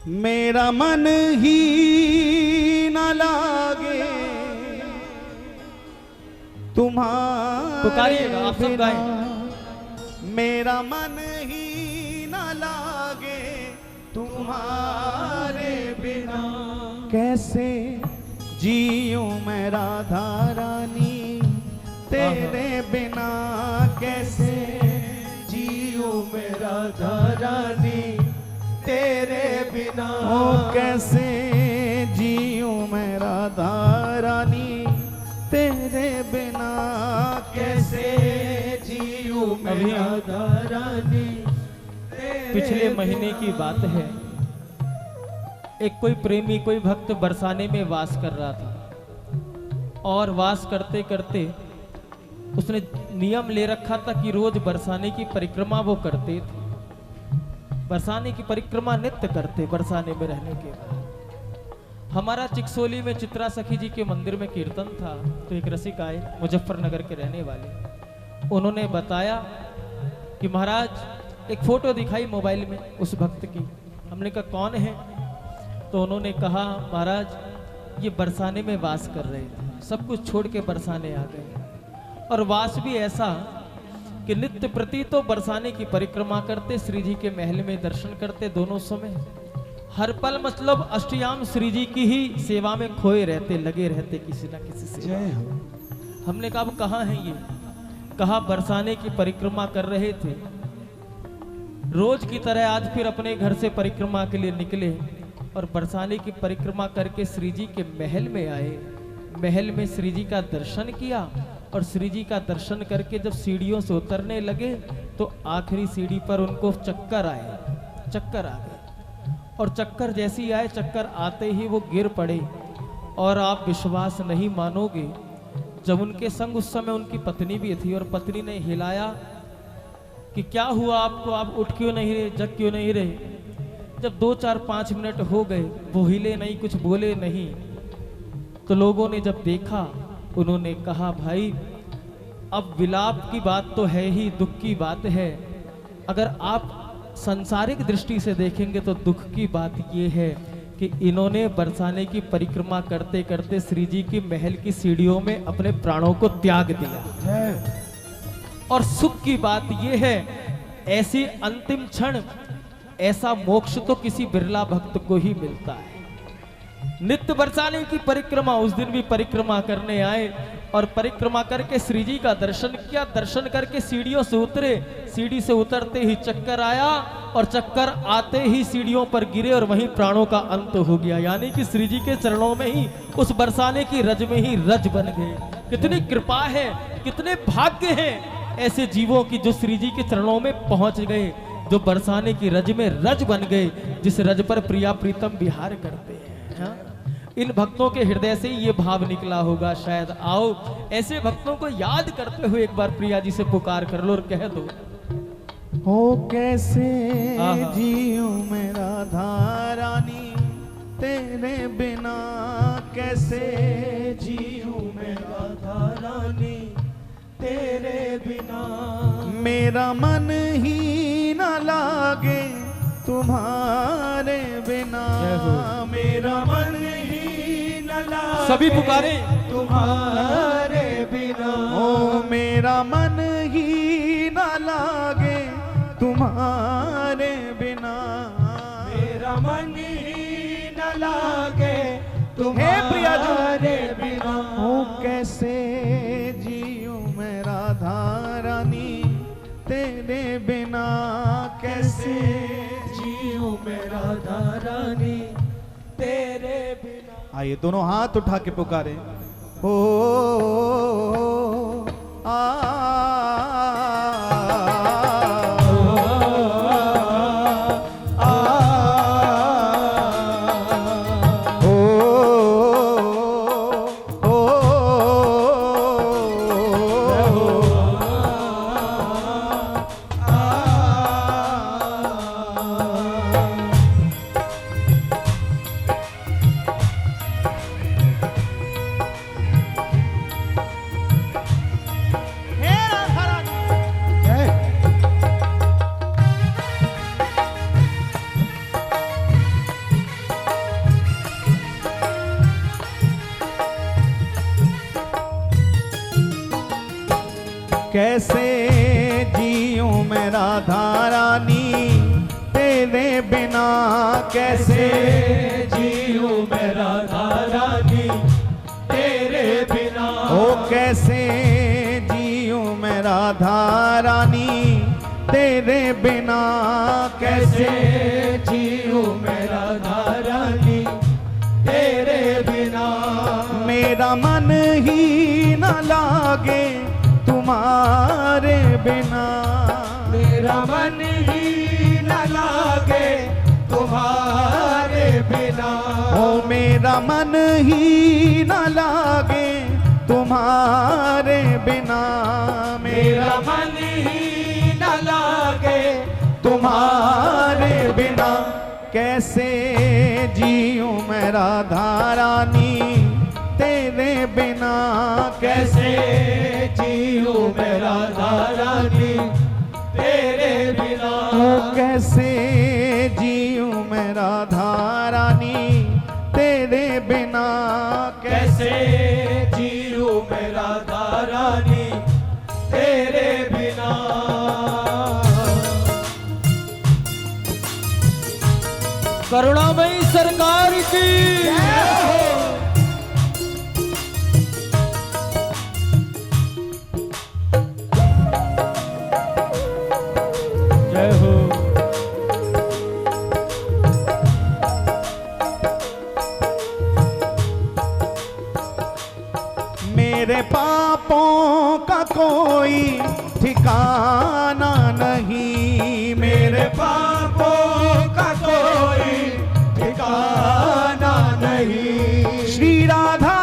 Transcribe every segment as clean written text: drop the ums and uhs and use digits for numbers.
मेरा मन ही न लागे पुकारिएगा, आप सब तुम्हारे गाएं। बिना। मेरा मन ही न लागे तुम्हारे बिना। कैसे जीऊं मैं राधा रानी तेरे बिना। कैसे जीऊं मैं राधा रानी तेरे बिना। ओ कैसे जीऊं मैं राधा रानी तेरे बिना। कैसे जीऊं मैं अभी राधा रानी पिछले महीने की बात है, एक कोई प्रेमी, कोई भक्त बरसाने में वास कर रहा था और वास करते करते उसने नियम ले रखा था कि रोज बरसाने की परिक्रमा वो करते थे। बरसाने की परिक्रमा नित्य करते बरसाने में रहने के बाद। हमारा चिकसोली में चित्रा सखी जी के मंदिर में कीर्तन था, तो एक रसिक आए, मुजफ्फरनगर के रहने वाले। उन्होंने बताया कि महाराज एक फोटो दिखाई मोबाइल में उस भक्त की। हमने कहा कौन है? तो उन्होंने कहा महाराज ये बरसाने में वास कर रहे थे, सब कुछ छोड़ के बरसाने आ गए। और वास भी ऐसा कि नित्य प्रति तो बरसाने की परिक्रमा करते, श्री जी के महल में दर्शन करते दोनों समय, हर पल मतलब अष्टयाम श्री जी की ही सेवा में खोए रहते, लगे रहते किसी ना किसी से। हमने कहा अब कहाँ है ये? कहा बरसाने की परिक्रमा कर रहे थे। रोज की तरह आज फिर अपने घर से परिक्रमा के लिए निकले और बरसाने की परिक्रमा करके श्री जी के महल में आए। महल में श्री जी का दर्शन किया और श्री जी का दर्शन करके जब सीढ़ियों से उतरने लगे तो आखिरी सीढ़ी पर उनको चक्कर आए, चक्कर आ गए। और चक्कर जैसी आए, चक्कर आते ही वो गिर पड़े। और आप विश्वास नहीं मानोगे, जब उनके संग उस समय उनकी पत्नी भी थी और पत्नी ने हिलाया कि क्या हुआ आपको, आप उठ क्यों नहीं रहे, जग क्यों नहीं रहे। जब 2-4-5 मिनट हो गए, वो हिले नहीं, कुछ बोले नहीं। तो लोगों ने जब देखा, उन्होंने कहा भाई अब विलाप की बात तो है ही, दुख की बात है। अगर आप सांसारिक दृष्टि से देखेंगे तो दुख की बात यह है कि इन्होंने बरसाने की परिक्रमा करते करते श्री जी की महल की सीढ़ियों में अपने प्राणों को त्याग दिया। और सुख की बात यह है, ऐसी अंतिम क्षण, ऐसा मोक्ष तो किसी बिरला भक्त को ही मिलता है। नित्य बरसाने की परिक्रमा, उस दिन भी परिक्रमा करने आए और परिक्रमा करके श्री जी का दर्शन किया। दर्शन करके सीढ़ियों से उतरे, सीढ़ी से उतरते ही चक्कर आया और चक्कर आते ही सीढ़ियों पर गिरे और वहीं प्राणों का अंत हो गया। यानी कि श्री जी के चरणों में ही, उस बरसाने की रज में ही रज बन गए। कितनी कृपा है, कितने भाग्य हैं ऐसे जीवों की जो श्री जी के चरणों में पहुंच गए, जो बरसाने की रज में रज बन गए, जिस रज पर प्रिया प्रीतम विहार करते हैं। हाँ? इन भक्तों के हृदय से ही ये भाव निकला होगा शायद। आओ ऐसे भक्तों को याद करते हुए एक बार प्रिया जी से पुकार कर लो और कह दो, हो कैसे जीऊं मैं राधा रानी तेरे बिना। कैसे जीऊं मैं राधा रानी तेरे बिना। मेरा मन ही न लागे तुम्हारे बिना। मेरा मन ही न लागे सभी पुकारे तुम्हारे बिना। ओ मेरा मन ही न लागे तुम्हारे बिना। मेरा मन ही न लागे तुम्हारे बिना। ओ कैसे जीऊं मैं राधा रानी तेरे बिना। कैसे जीऊं मैं राधा रानी तेरे बिना। आइए दोनों हाथ उठा के पुकारे, ओ कैसे जीऊं मैं राधा रानी तेरे बिना, कैसे जीऊं मैं राधा रानी तेरे बिना। ओ कैसे जीऊं मैं राधा रानी तेरे बिना, कैसे जीऊं मैं राधा रानी तेरे बिना। मेरा मन ही न लागे तुम्हारे बिना, मेरा मन ही न लागे तुम्हारे बिना। ओ मेरा मन ही न लागे तुम्हारे बिना, मेरा मन ही न लागे तुम्हारे बिना। कैसे जीऊं मैं राधा रानी तेरे बिना, कैसे जीऊं मैं राधा रानी तेरे बिना। कैसे जीऊं मैं राधा रानी तेरे बिना, कैसे जीऊं मैं राधा रानी तेरे बिना। करुणामयी सरकार की जय हो। मेरे पापों का कोई ठिकाना नहीं, मेरे पापों का कोई ठिकाना नहीं। श्री राधा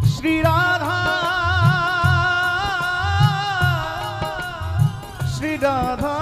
श्री राधा श्री राधा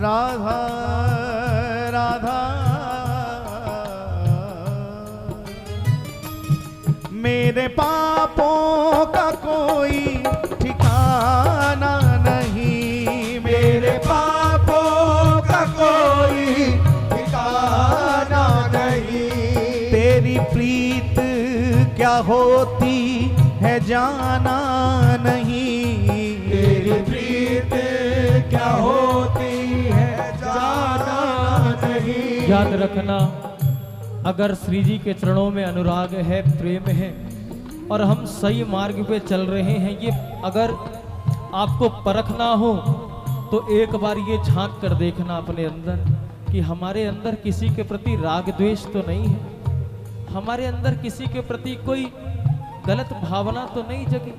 राधा राधा। मेरे पापों का कोई ठिकाना नहीं, मेरे पापों का कोई ठिकाना नहीं। तेरी प्रीत क्या होती है जाना नहीं, तेरी प्रीत क्या होती है जाना नहीं। याद रखना, अगर श्री जी के चरणों में अनुराग है, प्रेम है और हम सही मार्ग पे चल रहे हैं, ये अगर आपको परखना हो तो एक बार ये झांक कर देखना अपने अंदर कि हमारे अंदर किसी के प्रति राग द्वेष तो नहीं है, हमारे अंदर किसी के प्रति कोई गलत भावना तो नहीं जगी।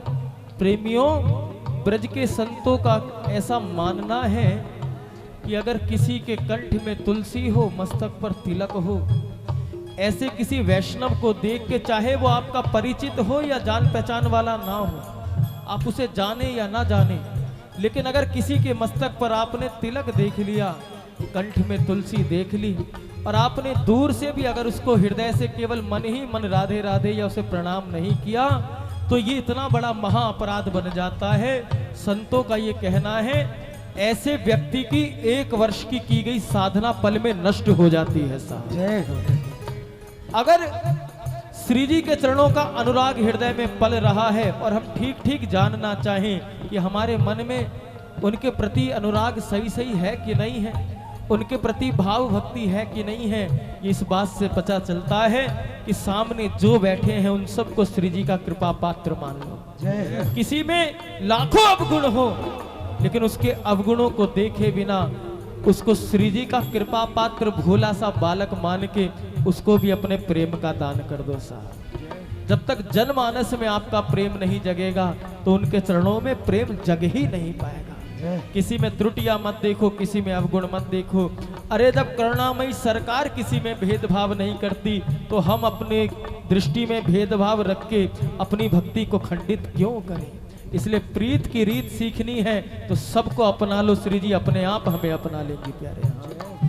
प्रेमियों, ब्रज के संतों का ऐसा मानना है कि अगर किसी के कंठ में तुलसी हो, मस्तक पर तिलक हो, ऐसे किसी वैष्णव को देख के, चाहे वो आपका परिचित हो या जान पहचान वाला ना हो, आप उसे जाने या ना जाने, लेकिन अगर किसी के मस्तक पर आपने तिलक देख लिया, कंठ में तुलसी देख ली और आपने दूर से भी अगर उसको हृदय से केवल मन ही मन राधे राधे या उसे प्रणाम नहीं किया, तो ये इतना बड़ा महा अपराध बन जाता है। संतों का ये कहना है, ऐसे व्यक्ति की 1 वर्ष की गई साधना पल में नष्ट हो जाती है साहब। अगर श्री जी के चरणों का अनुराग हृदय में पल रहा है और हम ठीक ठीक जानना चाहें कि हमारे मन में उनके प्रति अनुराग सही सही है कि नहीं है, उनके प्रति भाव भक्ति है कि नहीं है, इस बात से पता चलता है कि सामने जो बैठे हैं उन सबको श्री जी का कृपा पात्र मान लो। किसी में लाखों अवगुण हो, लेकिन उसके अवगुणों को देखे बिना उसको श्री जी का कृपा पात्र भोला सा बालक मान के उसको भी अपने प्रेम का दान कर दो साहब। जब तक जनमानस में आपका प्रेम नहीं जगेगा तो उनके चरणों में प्रेम जग ही नहीं पाएगा। किसी में त्रुटियां मत देखो, किसी में अवगुण मत देखो। अरे जब करुणामयी सरकार किसी में भेदभाव नहीं करती तो हम अपने दृष्टि में भेदभाव रख के अपनी भक्ति को खंडित क्यों करें। इसलिए प्रीत की रीत सीखनी है तो सबको अपना लो, श्री जी अपने आप हमें अपना लेंगे प्यारे।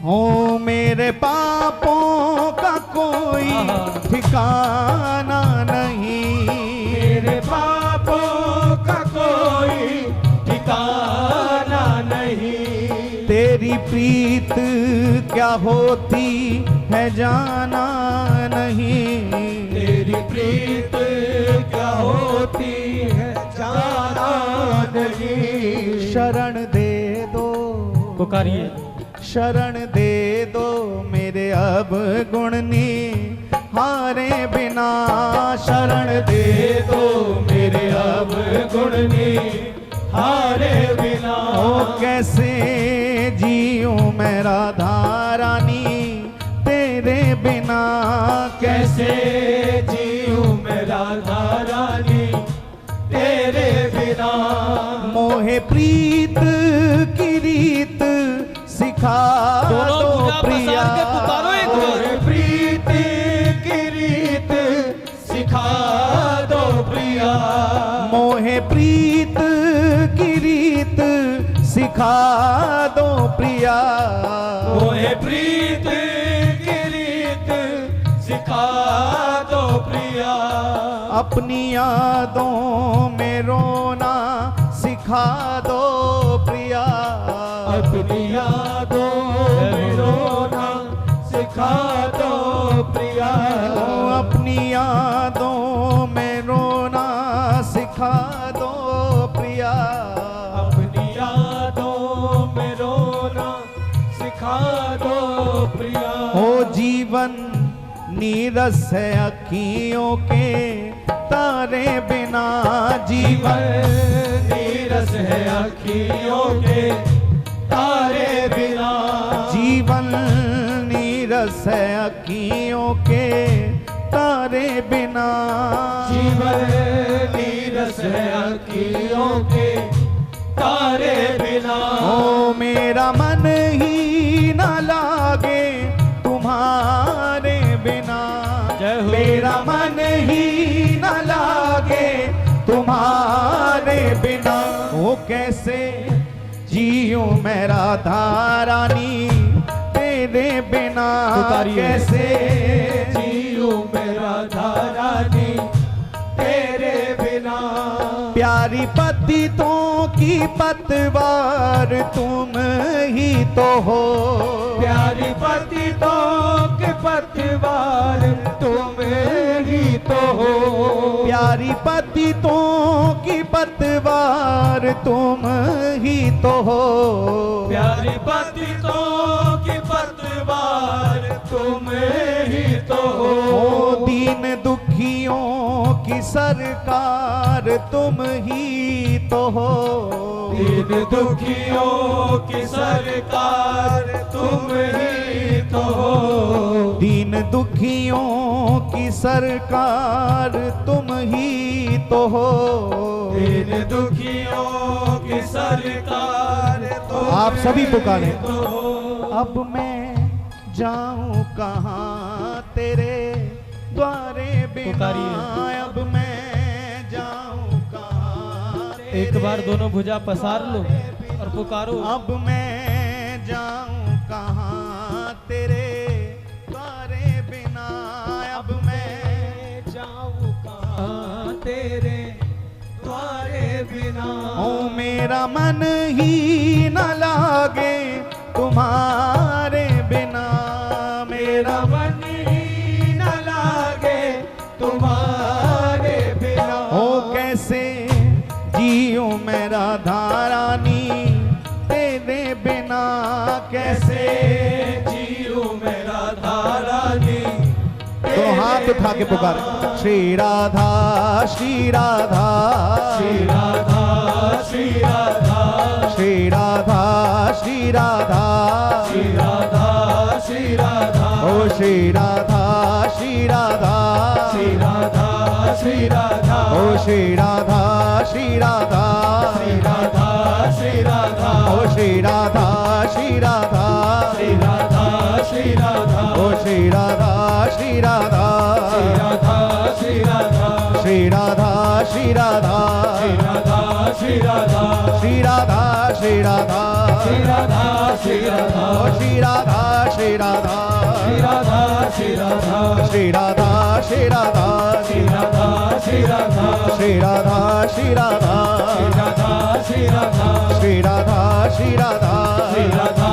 हो मेरे पापों का कोई ठिकाना नहीं, मेरे पापों का कोई ठिकाना नहीं। तेरी प्रीत क्या होती है जाना नहीं, तेरी प्रीत क्या होती है जाना नहीं। शरण दे दो, पुकारिए। शरण दे दो मेरे अब गुणनी हारे बिना, शरण दे दो मेरे अब गुणनी हारे बिना। ओ कैसे जीऊं मैं राधा रानी तेरे बिना, कैसे जीऊं मैं राधा रानी तेरे बिना। मोहे प्रीत की रीत सिखा दोनों दो भुजा प्रिया, पसार के पुकारो एक बार। और प्रीत की रीत सिखा दो प्रिया। मोहे प्रीत की रीत सिखा दो प्रिया, मोहे प्रीत की रीत सिखा दो प्रिया। अपनी यादों में रोना सिखा दो प्रिया, अपनी यादों में रोना सिखा दो प्रिया। अपनी यादों में रोना सिखा दो प्रिया, अपनी यादों में रोना सिखा दो प्रिया। ओ जीवन नीरस है अखियों के तारे बिना, जीवन नीरस है अखियों के तारे बिना। जीवन नीरस है अखियों के तारे बिना, जीवन नीरस है अखियों के तारे बिना। ओ मेरा मन ही न लागे तुम्हारे बिना, जय हो। मेरा मन ही न लागे तुम्हारे बिना। ओ कैसे जीऊं मैं राधा रानी तेरे बिना, पुकारिए। कैसे जीऊं मैं राधा रानी तेरे बिना। प्यारी पतितों की पतवार तुम ही तो हो, प्यारी पतितों के पतवार तुम ही तो हो। प्यारी पतितों की पतवार तुम ही तो हो, प्यारी पतितों की पतवार तुम ही तो हो। ओ दीन दुखियों की सरकार तुम ही तो हो, दीन दुखियों की सरकार तुम ही तो हो। दीन दुखियों की सरकार तुम ही तो हो। दीन दुखियों की सरकार तुम आप सभी पुकारे। ही तो हो। अब मैं जाऊं कहाँ तेरे द्वारे बिना, पुकारिए। अब मैं जाऊं कहाँ एक तेरे बार दोनों भुजा पसार लो और पुकारो। अब मैं जाऊं कहाँ तेरे द्वारे बिना, अब मैं जाऊं कहाँ तेरे द्वारे बिना। ओ मेरा मन ही न लागे तुम्हारे बिना, मेरा मन ही न लागे तुम्हारे बिना। ओ कैसे जीऊं मैं राधा रानी तेरे बिना, कैसे जीऊं मैं राधा रानी तो हाथ उठा के पुकार, श्री राधा श्री राधा श्री राधा श्री राधा श्री राधा श्री राधा श्री राधा श्री राधा। ओ श्री राधा श्री राधा श्री राधा श्री राधा। ओ श्री राधा श्री राधा श्री राधा श्री राधा। ओ श्री राधा श्री राधा श्री राधा श्री राधा। ओ श्री राधा श्री राधा श्री राधा श्री राधा। श्री राधा श्री राधा श्री राधा श्री राधा। श्री राधा श्री राधा श्री राधा श्री राधा। ओ श्री राधा श्री राधा श्री राधा श्री राधा। श्री राधा श्री राधा श्री राधा श्री राधा। श्री राधा श्री राधा श्री राधा श्री राधा। श्री राधा श्री राधा श्री राधा